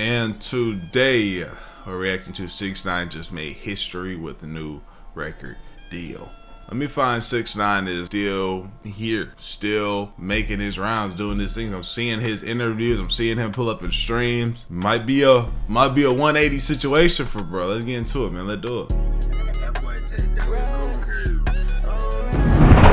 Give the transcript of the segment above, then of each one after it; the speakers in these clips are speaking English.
And today, we're reacting to 6ix9ine just made history with a new record deal. Let me find 6ix9ine is still here, still making his rounds, doing his thing. I'm seeing his interviews. I'm seeing him pull up in streams. Might be a 180 situation for bro. Let's get into it, man. Let's do it.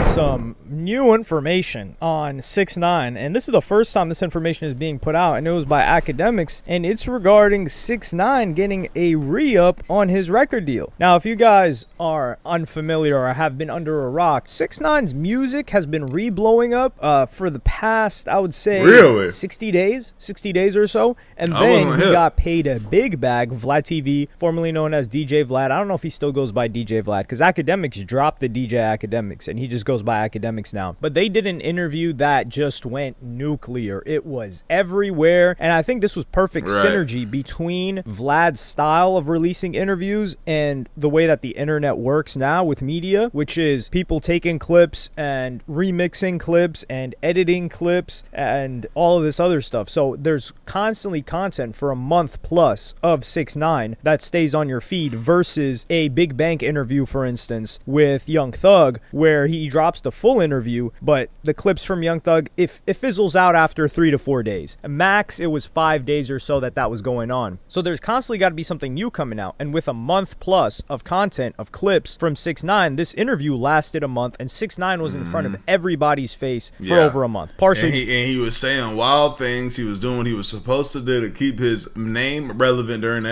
Some new information on 6ix9ine, and this is the first time this information is being put out, and it was by academics, and it's regarding 6ix9ine getting a re-up on his record deal. Now, if you guys are unfamiliar or have been under a rock, 6ix9ine's music has been re-blowing up for the past, I would say, really? 60 days or so, and then he got paid a big bag. Vlad TV, formerly known as DJ Vlad, I don't know if he still goes by DJ Vlad, because academics dropped the DJ academics, and he just goes by academics now. But they did an interview that just went nuclear. It was everywhere, and I think this was perfect synergy between Vlad's style of releasing interviews and the way that the internet works now with media, which is people taking clips and remixing clips and editing clips and all of this other stuff. So there's constantly content for a month plus of 6ix9ine that stays on your feed versus a Big Bank interview, for instance, with Young Thug, where he drops the full interview, but the clips from Young Thug, if it fizzles out after 3 to 4 days. Max, it was 5 days or so that was going on. So there's constantly got to be something new coming out. And with a month plus of content, of clips from 6ix9ine, this interview lasted a month, and 6ix9ine was in front of everybody's face for over a month. Partially, and he was saying wild things. He was doing what he was supposed to do to keep his name relevant during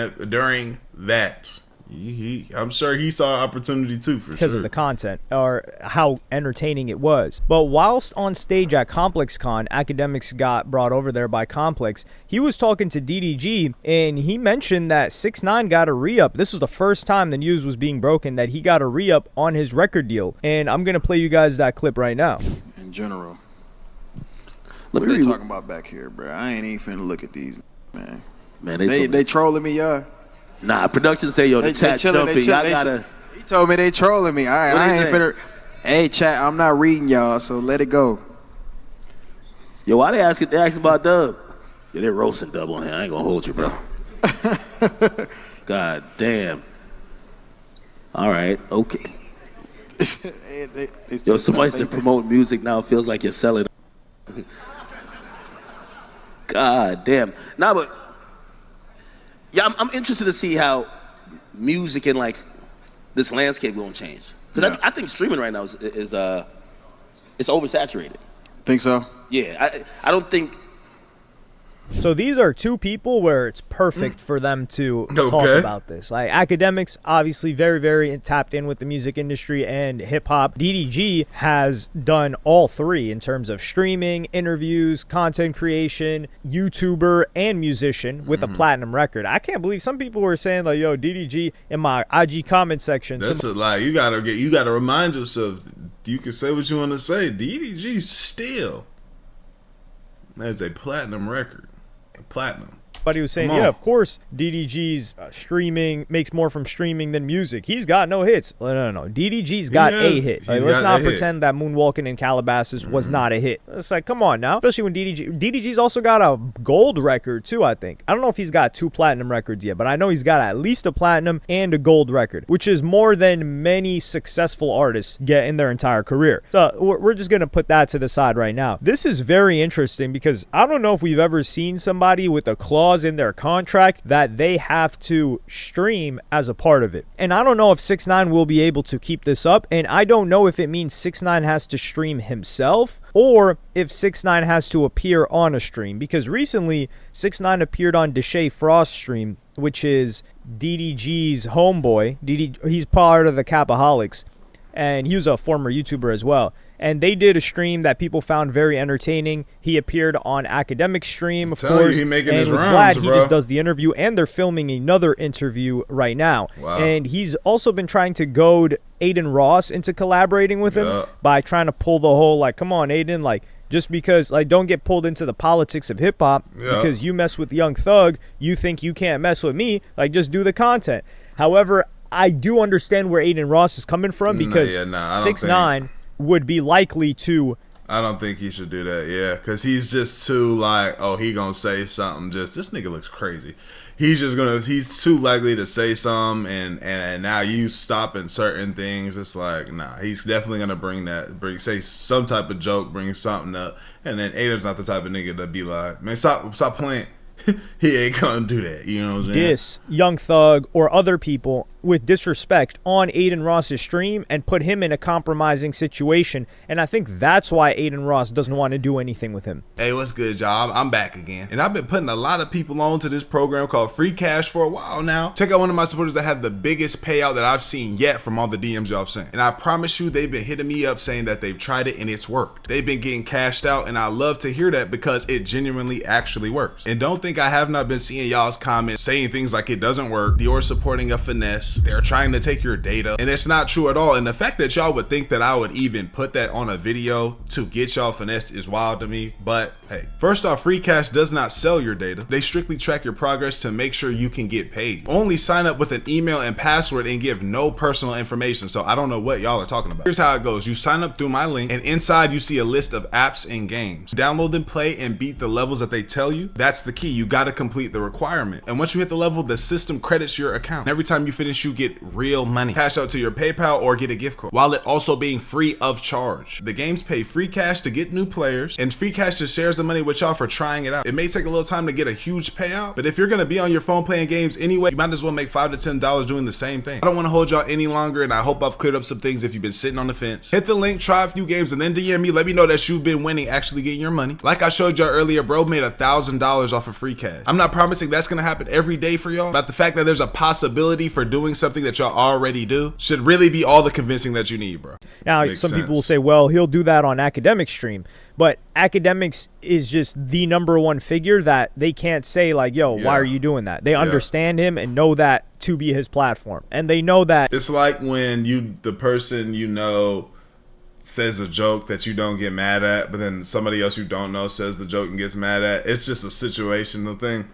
that. I'm sure he saw opportunity too, for because sure, of the content or how entertaining it was. But whilst on stage at ComplexCon, academics got brought over there by Complex. He was talking to DDG, and he mentioned that 6ix9ine got a re-up. This was the first time the news was being broken that he got a re-up on his record deal. And I'm gonna play you guys that clip right now. In general, what are they talking about back here, bro? I ain't even finna look at these, man. Man, they trolling me, y'all. Nah, production say, yo, the chat jumping. Y'all gotta. He told me they trolling me. All right, I ain't finna. Hey, chat, I'm not reading y'all, so let it go. Yo, why they asking about Dub? Yeah, they're roasting Dub on here. I ain't gonna hold you, bro. God damn. All right, okay. Yo, somebody said promote music now feels like you're selling. God damn. Nah, but. Yeah, I'm interested to see how music and like this landscape gonna change. Because I think streaming right now is it's oversaturated. Think so? Yeah, I don't think. So these are two people where it's perfect for them to talk about this. Like academics, obviously very, very tapped in with the music industry and hip hop. DDG has done all three in terms of streaming, interviews, content creation, YouTuber, and musician with a platinum record. I can't believe some people were saying like, "Yo, DDG," in my IG comment section. That's a lie. You gotta remind yourself. You can say what you want to say. DDG still has a platinum record. Platinum. But he was saying, yeah, of course, DDG's streaming makes more from streaming than music. He's got no hits. No. DDG's got a hit. Like, let's not pretend that Moonwalking in Calabasas was not a hit. It's like, come on now. Especially when DDG's also got a gold record too, I think. I don't know if he's got 2 platinum records yet, but I know he's got at least a platinum and a gold record, which is more than many successful artists get in their entire career. So we're just going to put that to the side right now. This is very interesting because I don't know if we've ever seen somebody with a clause in their contract that they have to stream as a part of it. And I don't know if 6ix9ine will be able to keep this up, and I don't know if it means 6ix9ine has to stream himself or if 6ix9ine has to appear on a stream, because recently 6ix9ine appeared on Deshae Frost's stream, which is DDG's homeboy. He's part of the Capaholics, and he was a former YouTuber as well. And they did a stream that people found very entertaining. He appeared on Academic stream, of course. He making and his with rounds, Vlad, he just does the interview, and they're filming another interview right now. Wow. And he's also been trying to goad Aiden Ross into collaborating with him by trying to pull the whole, like, come on, Aiden, like, just because, like, don't get pulled into the politics of hip-hop because you mess with Young Thug, you think you can't mess with me, like, just do the content. However, I do understand where Aiden Ross is coming from because 6ix9ine would be likely to I don't think he should do that, yeah, because he's just too like, oh, he gonna say something. Just this nigga looks crazy. He's too likely to say something, and now you stopping certain things. It's like, nah, he's definitely gonna say some type of joke, bring something up, and then Aiden's not the type of nigga to be like, man, stop playing. He ain't gonna do that, you know what I'm saying? Diss Young Thug or other people with disrespect on Aiden Ross's stream and put him in a compromising situation, and I think that's why Aiden Ross doesn't want to do anything with him. Hey, what's good, y'all? I'm back again, and I've been putting a lot of people onto this program called Free Cash for a while now. Check out one of my supporters that had the biggest payout that I've seen yet from all the DMs y'all have sent, and I promise you they've been hitting me up saying that they've tried it and it's worked. They've been getting cashed out, and I love to hear that because it genuinely actually works. And don't think I have not been seeing y'all's comments saying things like it doesn't work, Dior supporting a finesse, they're trying to take your data, and it's not true at all. And the fact that y'all would think that I would even put that on a video to get y'all finessed is wild to me. But hey, first off, Free Cash does not sell your data. They strictly track your progress to make sure you can get paid. Only sign up with an email and password and give no personal information. So I don't know what y'all are talking about. Here's how it goes. You sign up through my link, and inside you see a list of apps and games. Download them, play, and beat the levels that they tell you. That's the key. You got to complete the requirement. And once you hit the level, the system credits your account. And every time you finish, you get real money. Cash out to your PayPal or get a gift card, while it also being free of charge. The games pay Free Cash to get new players, and Free Cash just shares the money with y'all for trying it out. It may take a little time to get a huge payout, but if you're gonna be on your phone playing games anyway, you might as well make $5 to $10 doing the same thing. I don't want to hold y'all any longer, and I hope I've cleared up some things if you've been sitting on the fence. Hit the link, try a few games, and then DM me. Let me know that you've been winning, actually getting your money. Like I showed y'all earlier, bro made $1,000 off of Free Cash. I'm not promising that's gonna happen every day for y'all, but the fact that there's a possibility for doing something that y'all already do should really be all the convincing that you need, bro. Now, some people will say, well, he'll do that on Academics stream, but Academics is just the #1 figure that they can't say like, yo, why are you doing that? They understand him and know that to be his platform, and they know that. It's like when the person you know says a joke that you don't get mad at, but then somebody else you don't know says the joke and gets mad at. It's just a situational thing.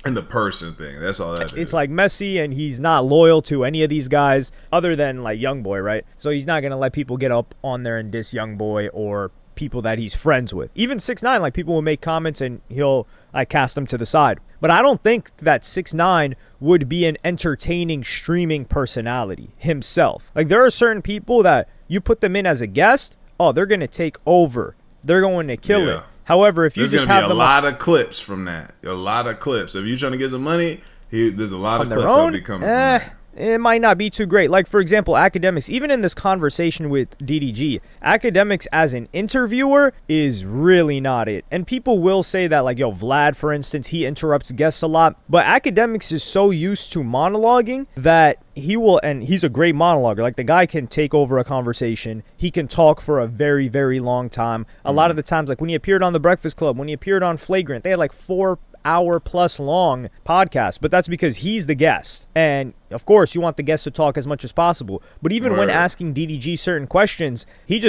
And the person thing, that's all that is. It's like Messi, and he's not loyal to any of these guys other than like Youngboy, right? So he's not gonna let people get up on there and diss Youngboy or people that he's friends with. Even 6ix9ine, like people will make comments and he'll like cast them to the side. But I don't think that 6ix9ine would be an entertaining streaming personality himself. Like there are certain people that you put them in as a guest, oh, they're gonna take over. They're going to kill it. However, if you just have them, there's gonna be a lot of clips from that. A lot of clips. If you're trying to get some money, there's a lot of clips that'll be coming from that. It might not be too great. Like, for example, Academics, even in this conversation with DDG, Academics as an interviewer is really not it. And people will say that, like, yo, Vlad, for instance, he interrupts guests a lot. But Academics is so used to monologuing that he will, and he's a great monologuer. Like, the guy can take over a conversation. He can talk for a very, very long time. A lot of the times, like, when he appeared on The Breakfast Club, when he appeared on Flagrant, they had, like, 4-hour-plus long podcast, but that's because he's the guest. And of course, you want the guest to talk as much as possible. But even when asking DDG certain questions, he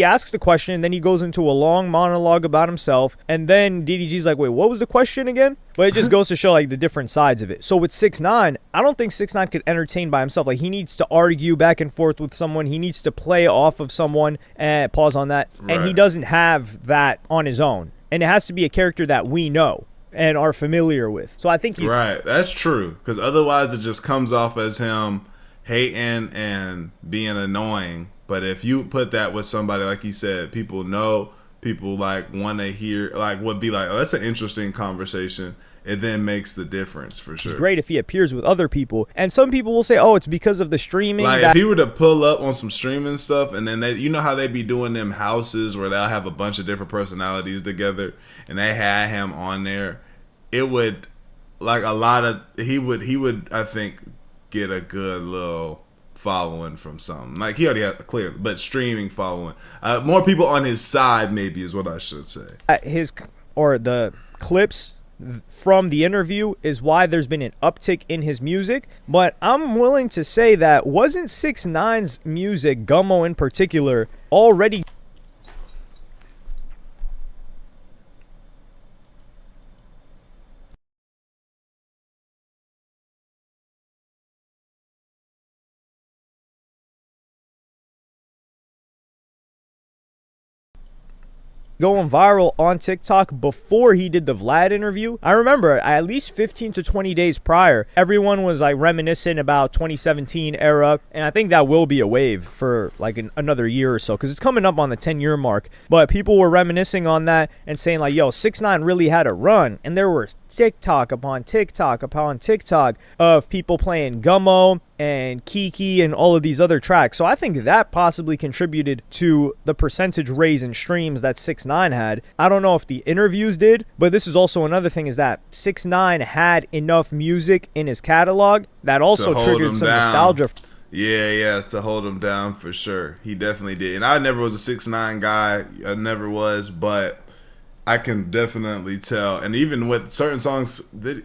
asks the question, and then he goes into a long monologue about himself. And then DDG's like, wait, what was the question again? But it just goes to show like the different sides of it. So with 6ix9ine, I don't think 6ix9ine could entertain by himself. Like he needs to argue back and forth with someone. He needs to play off of someone. And pause on that. And he doesn't have that on his own. And it has to be a character that we know and are familiar with. So I think that's true, because otherwise it just comes off as him hating and being annoying. But if you put that with somebody, like he said, people know, people like want to hear, like would be like, oh, that's an interesting conversation. It then makes the difference for sure. It's great if he appears with other people. And some people will say, oh, it's because of the streaming. Like if he were to pull up on some streaming stuff, and then you know how they be doing them houses where they'll have a bunch of different personalities together, and they had him on there, it would like a lot of he would I think get a good little following from something. Like he already had a clear, but streaming following, more people on his side maybe is what I should say. The clips from the interview is why there's been an uptick in his music. But I'm willing to say that wasn't 6ix9ine's music, Gummo in particular, already going viral on TikTok before he did the Vlad interview. I remember at least 15 to 20 days prior, everyone was like reminiscing about 2017 era, and I think that will be a wave for like another year or so because it's coming up on the 10-year mark. But people were reminiscing on that and saying like, yo, 6ix9ine really had a run, and there were TikTok upon TikTok upon TikTok of people playing Gummo and Kiki and all of these other tracks. So I think that possibly contributed to the percentage raise in streams that 6ix9ine had. I don't know if the interviews did, but this is also another thing, is that 6ix9ine had enough music in his catalog that also triggered some nostalgia. Yeah, to hold him down for sure. He definitely did. And I never was a 6ix9ine guy. I never was, but I can definitely tell. And even with certain songs that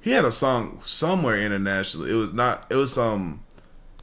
he had a song somewhere internationally. It was a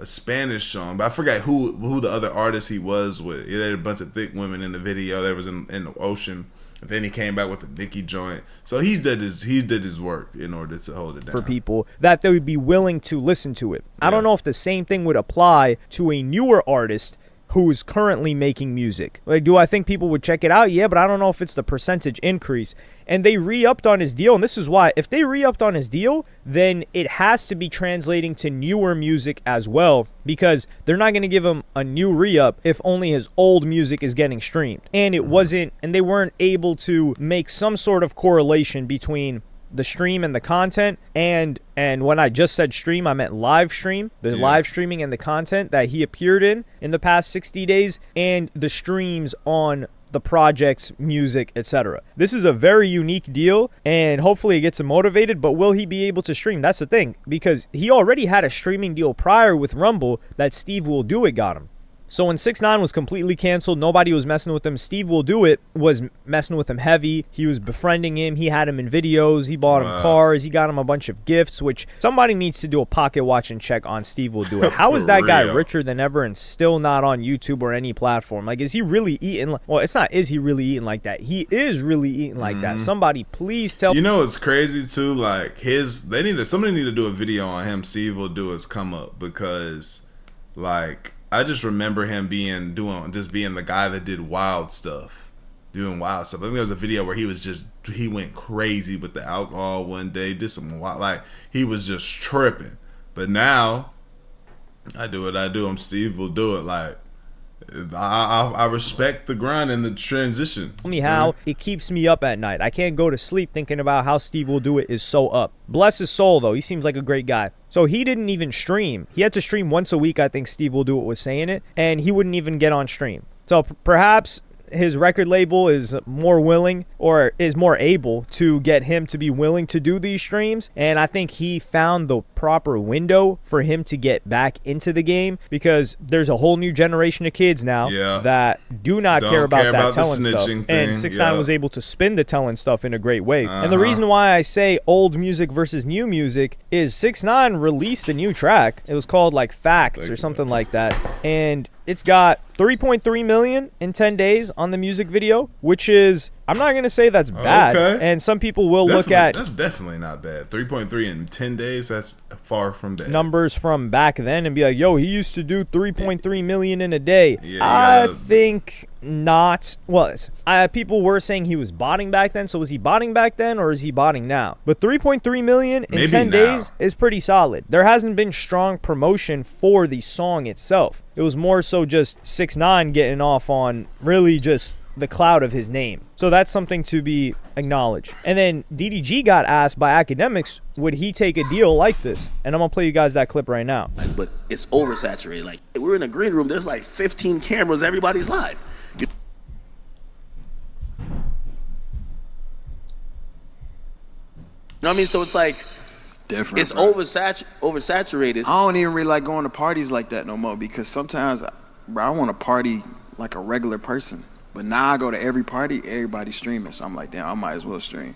Spanish song, but I forgot who the other artist he was with. He had a bunch of thick women in the video that was in the ocean. And then he came back with a Nicki joint. So he did his work in order to hold it down. For people that they would be willing to listen to it. I don't know if the same thing would apply to a newer artist who's currently making music. Like, do I think people would check it out? Yeah, but I don't know if it's the percentage increase. And they re-upped on his deal, and this is why. If they re-upped on his deal, then it has to be translating to newer music as well, because they're not going to give him a new re-up if only his old music is getting streamed. And it wasn't, and they weren't able to make some sort of correlation between the stream and the content, and when I just said stream, I meant live stream, the live streaming and the content that he appeared in the past 60 days, and the streams on the project's music, etc. This is a very unique deal, and hopefully it gets him motivated, but will he be able to stream? That's the thing, because he already had a streaming deal prior with Rumble that Steve Will Do It got him. So when 6ix9ine was completely canceled, nobody was messing with him. Steve Will Do It was messing with him heavy. He was befriending him. He had him in videos. He bought him cars. He got him a bunch of gifts, which somebody needs to do a pocket watch and check on Steve Will Do It. How is that guy richer than ever and still not on YouTube or any platform? Like, is he really eating? Well, it's not is he really eating like that. He is really eating like that. Somebody please tell. You know, it's crazy too. Like somebody need to do a video on him. Steve Will Do It's come up, because like, I just remember him being the guy that did wild stuff, doing wild stuff. I think there was a video where he went crazy with the alcohol one day, did some wild, like he was just tripping. But now, I do what I do. I'm Steve Will Do It. Like, I respect the grind and the transition. Tell me how it keeps me up at night. I can't go to sleep thinking about how Steve Will Do It is so up. Bless his soul, though. He seems like a great guy. So he didn't even stream. He had to stream once a week, I think Steve Will Do It was saying it, and he wouldn't even get on stream. So perhaps his record label is more willing, or is more able to get him to be willing to do these streams, and I think he found the proper window for him to get back into the game, because there's a whole new generation of kids now that do not care about that telling stuff, and 6ix9ine was able to spin the telling stuff in a great way. And the reason why I say old music versus new music is 6ix9ine released a new track. It was called like Facts or something like that, and it's got 3.3 million in 10 days on the music video, which is, I'm not going to say that's bad. And some people will look at... That's definitely not bad. 3.3 in 10 days, that's far from bad. Numbers from back then and be like, yo, he used to do 3.3 million in a day. I think not. Well, people were saying he was botting back then, so was he botting back then or is he botting now? But 3.3 million in 10 days is pretty solid. There hasn't been strong promotion for the song itself. It was more so just 6ix9ine getting off on really just the cloud of his name. So that's something to be acknowledged. And then DDG got asked by academics, would he take a deal like this? And I'm going to play you guys that clip right now. But it's oversaturated. Like, we're in a green room, there's like 15 cameras, everybody's live. You know what I mean? So it's like, different, it's oversaturated. I don't even really like going to parties like that no more, because sometimes, bro, I want to party like a regular person. But now I go to every party, everybody's streaming. So I'm like, damn, I might as well stream.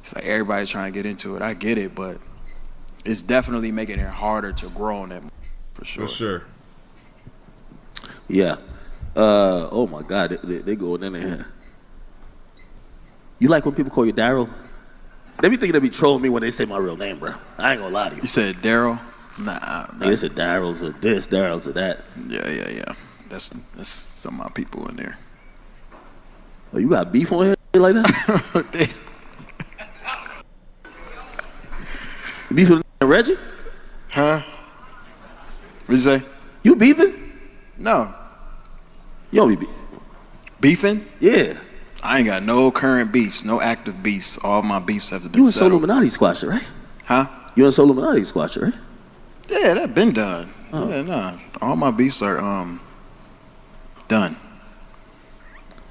It's like everybody's trying to get into it. I get it, but it's definitely making it harder to grow on that, for sure. For sure. Yeah. Oh my God, they going in there. You like when people call you Daryl? They be thinking they be trolling me when they say my real name, bro. I ain't gonna lie to you. You said Daryl? Nah. They said Daryl's a this, Daryl's a that. Yeah. That's some of my people in there. Oh, you got beef on here like that? Beef with Reggie? Huh? What'd you say? You beefing? No. You don't be Beefing? Yeah. I ain't got no current beefs, no active beefs. All my beefs have been You and settled. Illuminati squash it, right? Huh? You and Illuminati squash it, right? Yeah, that been done. Oh. Yeah, nah. All my beefs are done.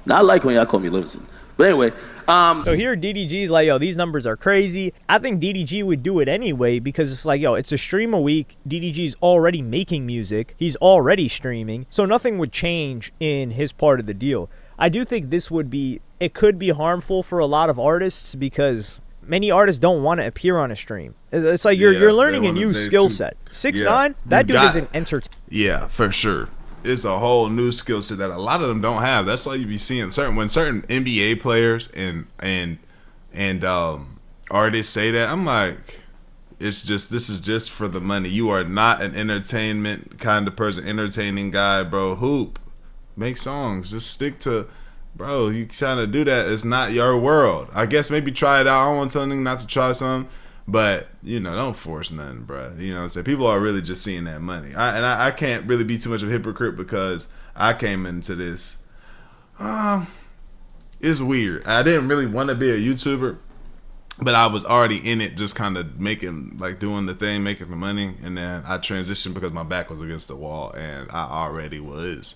Now, I like when y'all call me Livingston. But anyway, So here DDG's like, yo, these numbers are crazy. I think DDG would do it anyway because it's like, yo, it's a stream a week. DDG's already making music. He's already streaming. So nothing would change in his part of the deal. I do think it could be harmful for a lot of artists because many artists don't want to appear on a stream. It's like you're learning a new skill set. 6ix9ine, that dude is an entertainer. Yeah, for sure. It's a whole new skill set that a lot of them don't have. That's why you be seeing certain NBA players and artists say that. I'm like, this is just for the money. You are not an entertainment kind of person, entertaining guy, bro. Hoop, make songs, just stick to, bro. You trying to do that? It's not your world. I guess maybe try it out. I don't want to tell them not to try something. But, don't force nothing, bro. You know what I'm saying? People are really just seeing that money. I can't really be too much of a hypocrite because I came into this. It's weird. I didn't really want to be a YouTuber, but I was already in it just kind of doing the thing, making the money. And then I transitioned because my back was against the wall and I already was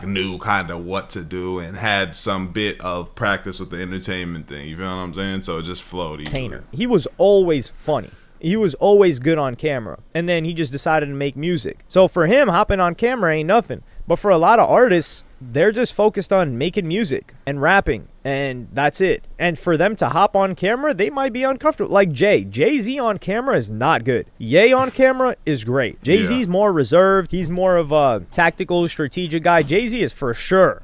knew kind of what to do and had some bit of practice with the entertainment thing. You feel what I'm saying? So it just flowed easily. He was always funny. He was always good on camera. And then he just decided to make music. So for him, hopping on camera ain't nothing. But for a lot of artists, they're just focused on making music and rapping, and that's it. And for them to hop on camera, they might be uncomfortable. Like Jay-Z on camera is not good. Ye on camera is great. Jay-Z's more reserved. He's more of a tactical, strategic guy. Jay-Z is for sure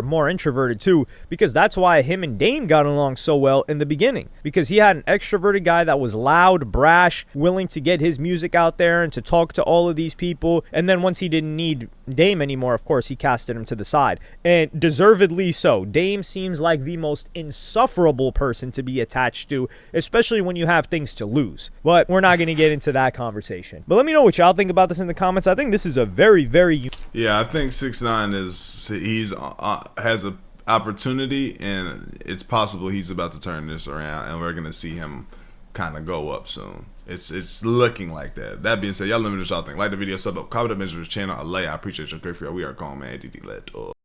more introverted too, because that's why him and Dame got along so well in the beginning, because he had an extroverted guy that was loud, brash, willing to get his music out there and to talk to all of these people. And then once he didn't need Dame anymore, of course, he casted him to the side, and deservedly so. Dame seems like the most insufferable person to be attached to, especially when you have things to lose. But we're not going to get into that conversation. But let me know what y'all think about this in the comments. I think this is a very, very... Yeah, I think 6ix9ine has a opportunity, and it's possible he's about to turn this around, and we're gonna see him kind of go up soon. It's looking like that. That being said, y'all let me know what y'all think. Like the video, sub up, comment, mention this channel. I appreciate your great for y'all. We are gone, man. DD let